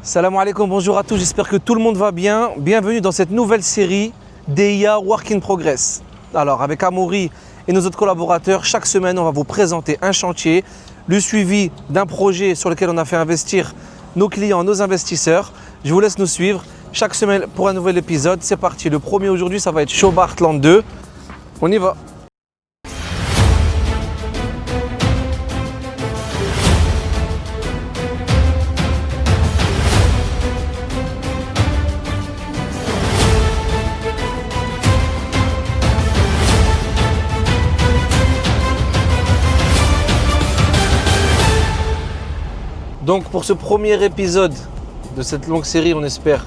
Salam alaikum, bonjour à tous, j'espère que tout le monde va bien. Bienvenue dans cette nouvelle série DIA Work in Progress. Alors avec Amaury et nos autres collaborateurs, chaque semaine on va vous présenter un chantier, le suivi d'un projet sur lequel on a fait investir nos clients, nos investisseurs. Je vous laisse nous suivre chaque semaine pour un nouvel épisode. C'est parti, le premier aujourd'hui ça va être Shoba Heartland 2. On y va. Donc pour ce premier épisode de cette longue série, on espère,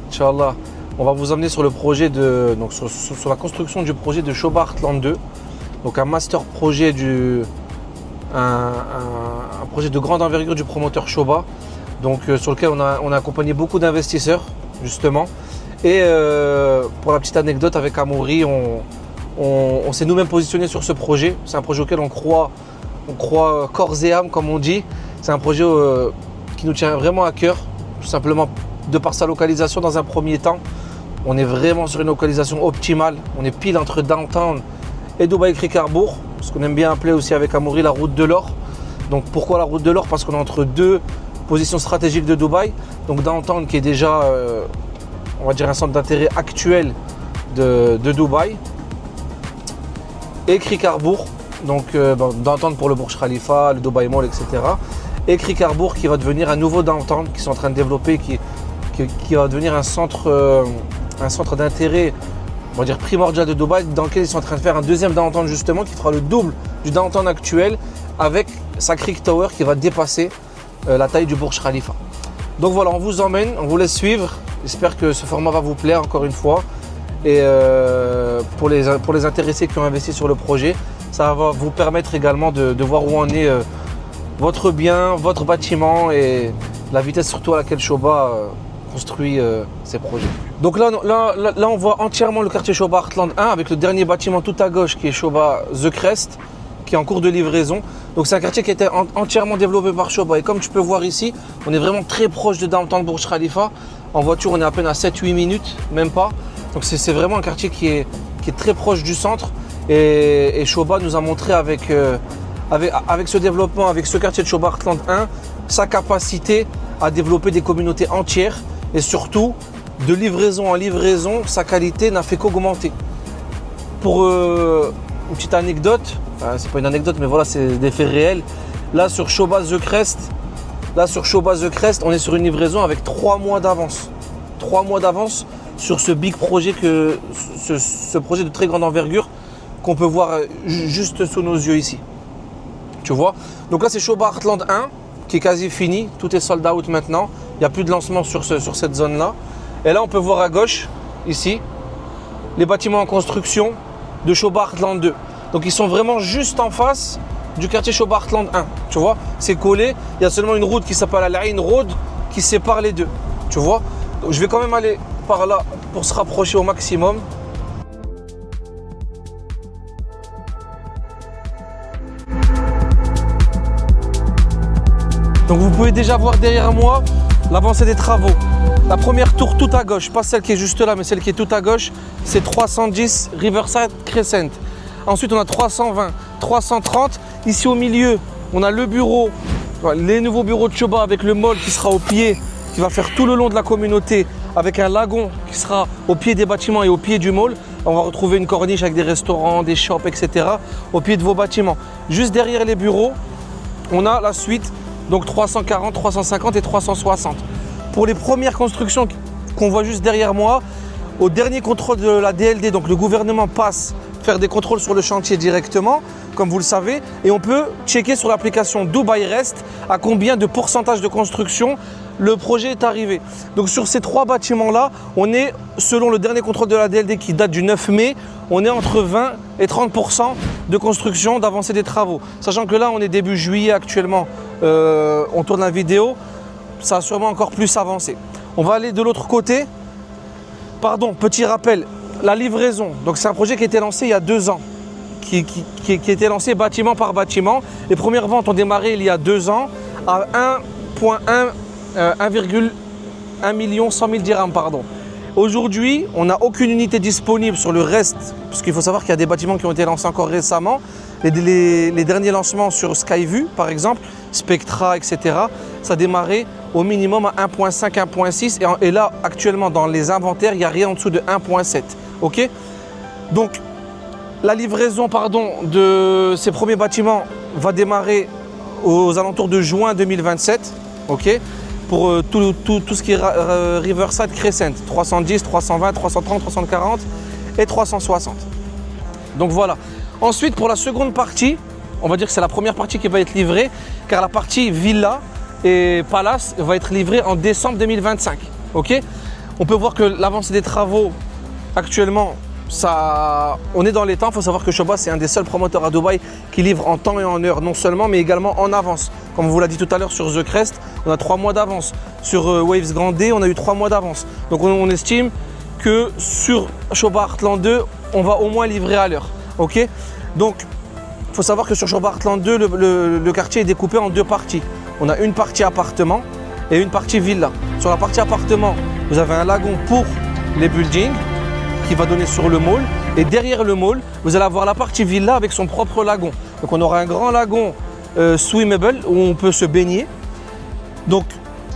Inch'Allah, on va vous emmener sur le projet donc sur la construction du projet de Shoba Heartland 2. Donc un master projet un projet de grande envergure du promoteur Shoba. Donc sur lequel on a accompagné beaucoup d'investisseurs justement. Et pour la petite anecdote avec Amaury, on s'est nous-mêmes positionnés sur ce projet. C'est un projet auquel on croit corps et âme comme on dit. C'est un projet qui nous tient vraiment à cœur, tout simplement de par sa localisation dans un premier temps. On est vraiment sur une localisation optimale. On est pile entre Downtown et Dubaï Creek Harbour, ce qu'on aime bien appeler aussi avec Amaury la route de l'or. Donc pourquoi la route de l'or? Parce qu'on est entre deux positions stratégiques de Dubaï. Donc Downtown qui est déjà, on va dire, un centre d'intérêt actuel de Dubaï. Et Creek Harbour, donc Downtown pour le Burj Khalifa, le Dubai Mall, etc. Et Creek Harbour qui va devenir un nouveau downtown qui sont en train de développer, qui va devenir un centre d'intérêt, on va dire primordial de Dubaï, dans lequel ils sont en train de faire un deuxième downtown justement qui fera le double du downtown actuel avec sa Creek Tower qui va dépasser la taille du Burj Khalifa. Donc voilà, on vous emmène, on vous laisse suivre. J'espère que ce format va vous plaire encore une fois. Et pour les intéressés qui ont investi sur le projet, ça va vous permettre également de voir où en est votre bien, votre bâtiment et la vitesse surtout à laquelle Shoba construit ses projets. Donc là, on voit entièrement le quartier Shoba Heartland 1 avec le dernier bâtiment tout à gauche qui est Shoba The Crest qui est en cours de livraison. Donc c'est un quartier qui a été entièrement développé par Shoba et comme tu peux voir ici, on est vraiment très proche de Downtown Burj Khalifa. En voiture, on est à peine à 7-8 minutes, même pas. Donc c'est vraiment un quartier qui est très proche du centre et Shoba nous a montré avec ce développement, avec ce quartier de Shoba Heartland 1, sa capacité à développer des communautés entières et surtout de livraison en livraison, sa qualité n'a fait qu'augmenter. Pour une petite anecdote, c'est pas une anecdote mais voilà, c'est des faits réels. Là sur Shoba The Crest, on est sur une livraison avec 3 mois d'avance. 3 mois d'avance sur ce big projet, ce projet de très grande envergure qu'on peut voir juste sous nos yeux ici. Tu vois? Donc là c'est Shoba Heartland 1 qui est quasi fini, tout est sold out maintenant. Il n'y a plus de lancement sur cette zone là. Et là on peut voir à gauche, ici, les bâtiments en construction de Shoba Heartland 2. Donc ils sont vraiment juste en face du quartier Shoba Heartland 1. Tu vois? C'est collé, il y a seulement une route qui s'appelle Al Ain Road qui sépare les deux. Tu vois? Donc je vais quand même aller par là pour se rapprocher au maximum. Donc vous pouvez déjà voir derrière moi l'avancée des travaux. La première tour tout à gauche, pas celle qui est juste là, mais celle qui est tout à gauche, c'est 310 Riverside Crescent. Ensuite, on a 320, 330. Ici au milieu, on a le bureau, les nouveaux bureaux de Shoba avec le mall qui sera au pied, qui va faire tout le long de la communauté, avec un lagon qui sera au pied des bâtiments et au pied du mall. On va retrouver une corniche avec des restaurants, des shops, etc. au pied de vos bâtiments. Juste derrière les bureaux, on a la suite. Donc 340, 350 et 360. Pour les premières constructions qu'on voit juste derrière moi, au dernier contrôle de la DLD, donc le gouvernement passe faire des contrôles sur le chantier directement, comme vous le savez, et on peut checker sur l'application Dubai Rest à combien de pourcentage de construction le projet est arrivé. Donc sur ces 3 bâtiments-là, on est, selon le dernier contrôle de la DLD qui date du 9 mai, on est entre 20 et 30% de construction, d'avancée des travaux. Sachant que là, on est début juillet actuellement, on tourne la vidéo, ça a sûrement encore plus avancé. On va aller de l'autre côté. Pardon, petit rappel, la livraison. Donc c'est un projet qui a été lancé il y a 2 ans, qui a été lancé bâtiment par bâtiment. Les premières ventes ont démarré il y a 2 ans à 1,1 1 100 000 dirhams, pardon. Aujourd'hui, on n'a aucune unité disponible sur le reste, parce qu'il faut savoir qu'il y a des bâtiments qui ont été lancés encore récemment. Les derniers lancements sur Skyview, par exemple, Spectra, etc., ça démarrait au minimum à 1.5, 1.6. Et là, actuellement, dans les inventaires, il n'y a rien en dessous de 1.7. OK ? Donc, la livraison de ces premiers bâtiments va démarrer aux alentours de juin 2027. OK ? Pour tout ce qui est Riverside Crescent, 310, 320, 330, 340 et 360. Donc voilà. Ensuite, pour la seconde partie, on va dire que c'est la première partie qui va être livrée, car la partie Villa et Palace va être livrée en décembre 2025. OK ? On peut voir que l'avancée des travaux, actuellement, on est dans les temps. Il faut savoir que Shoba, c'est un des seuls promoteurs à Dubaï qui livre en temps et en heure, non seulement, mais également en avance. Comme on vous l'a dit tout à l'heure sur The Crest, on a 3 mois d'avance. Sur Waves Grande D, on a eu 3 mois d'avance. Donc on estime que sur Shoba Heartland 2, on va au moins livrer à l'heure. OK ? Donc, il faut savoir que sur Shoba Heartland 2, le quartier est découpé en 2 parties. On a une partie appartement et une partie villa. Sur la partie appartement, vous avez un lagon pour les buildings qui va donner sur le mall. Et derrière le mall, vous allez avoir la partie villa avec son propre lagon. Donc on aura un grand lagon swimmable où on peut se baigner. Donc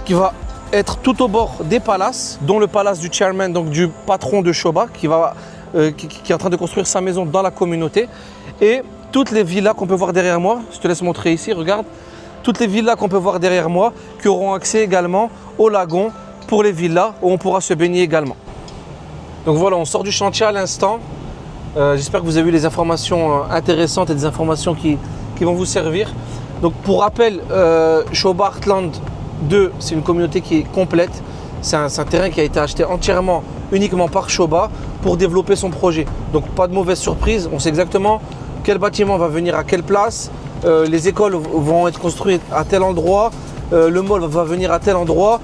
qui va être tout au bord des palaces, dont le palace du chairman, donc du patron de Shoba, qui est en train de construire sa maison dans la communauté. Et toutes les villas qu'on peut voir derrière moi, je te laisse montrer ici, regarde. Toutes les villas qu'on peut voir derrière moi qui auront accès également au lagon pour les villas où on pourra se baigner également. Donc voilà, on sort du chantier à l'instant. J'espère que vous avez eu les informations intéressantes et des informations qui vont vous servir. Donc pour rappel, Shoba Heartland 2, c'est une communauté qui est complète. C'est un terrain qui a été acheté entièrement, uniquement par Shoba pour développer son projet. Donc pas de mauvaise surprise, on sait exactement quel bâtiment va venir à quelle place. Les écoles vont être construites à tel endroit, le mall va venir à tel endroit.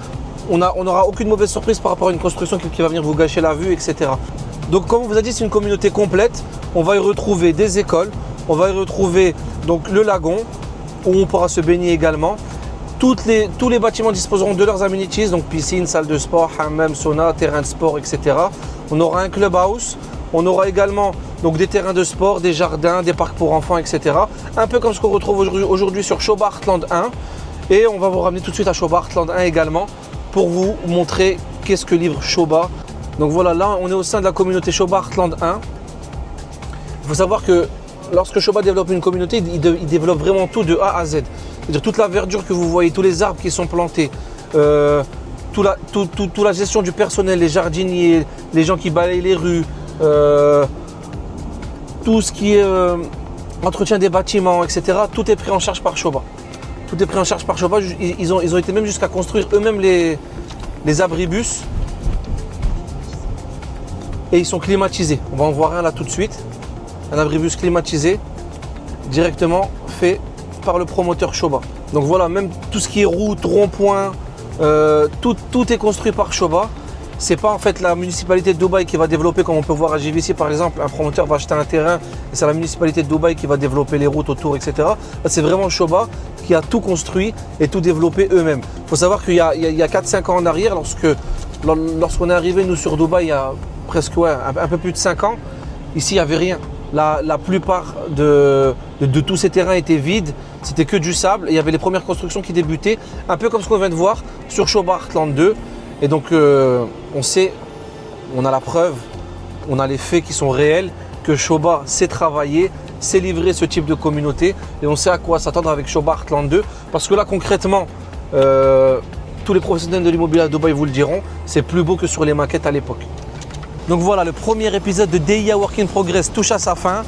On n'aura aucune mauvaise surprise par rapport à une construction qui va venir vous gâcher la vue, etc. Donc comme on vous a dit, c'est une communauté complète. On va y retrouver des écoles, on va y retrouver donc le lagon où on pourra se baigner également. Tous les bâtiments disposeront de leurs amenities, donc piscine, salle de sport, hammam, sauna, terrain de sport, etc. On aura un clubhouse, on aura également donc des terrains de sport, des jardins, des parcs pour enfants, etc. Un peu comme ce qu'on retrouve aujourd'hui sur Shoba Heartland 1. Et on va vous ramener tout de suite à Shoba Heartland 1 également pour vous montrer qu'est-ce que livre Shoba. Donc voilà, là on est au sein de la communauté Shoba Heartland 1. Il faut savoir que lorsque Shoba développe une communauté, il développe vraiment tout de A à Z. C'est-à-dire toute la verdure que vous voyez, tous les arbres qui sont plantés, toute la gestion du personnel, les jardiniers, les gens qui balayent les rues, tout ce qui est entretien des bâtiments, etc. Tout est pris en charge par Shoba. Tout est pris en charge par Shoba. Ils ont été même jusqu'à construire eux-mêmes les abribus. Et ils sont climatisés. On va en voir un là tout de suite. Un abribus climatisé, directement fait par le promoteur Shoba. Donc voilà, même tout ce qui est route, rond-point, tout est construit par Shoba. C'est pas en fait la municipalité de Dubaï qui va développer, comme on peut voir à JVC par exemple, un promoteur va acheter un terrain et c'est la municipalité de Dubaï qui va développer les routes autour, etc. Là, c'est vraiment Shoba qui a tout construit et tout développé eux-mêmes. Il faut savoir qu'il y a 4-5 ans en arrière, lorsqu'on est arrivé nous sur Dubaï, il y a presque un peu plus de 5 ans, ici il n'y avait rien. La plupart de tous ces terrains étaient vides, c'était que du sable. Et il y avait les premières constructions qui débutaient, un peu comme ce qu'on vient de voir sur Shoba Heartland 2. Et donc on sait, on a la preuve, on a les faits qui sont réels, que Shoba sait travailler, sait livrer ce type de communauté. Et on sait à quoi s'attendre avec Shoba Heartland 2. Parce que là concrètement, tous les professionnels de l'immobilier à Dubaï vous le diront, c'est plus beau que sur les maquettes à l'époque. Donc voilà, le premier épisode de DIA Work in Progress touche à sa fin.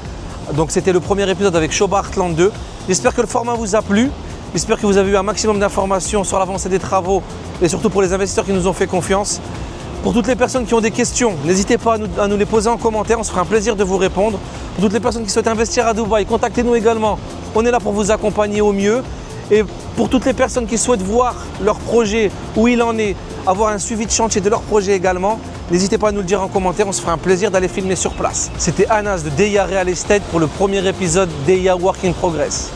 Donc c'était le premier épisode avec Shoba Heartland 2. J'espère que le format vous a plu. J'espère que vous avez eu un maximum d'informations sur l'avancée des travaux et surtout pour les investisseurs qui nous ont fait confiance. Pour toutes les personnes qui ont des questions, n'hésitez pas à nous les poser en commentaire. On se fera un plaisir de vous répondre. Pour toutes les personnes qui souhaitent investir à Dubaï, contactez-nous également. On est là pour vous accompagner au mieux. Et pour toutes les personnes qui souhaitent voir leur projet, où il en est, avoir un suivi de chantier de leur projet également, n'hésitez pas à nous le dire en commentaire, on se fera un plaisir d'aller filmer sur place. C'était Anas de DIA Real Estate pour le premier épisode DIA Work in Progress.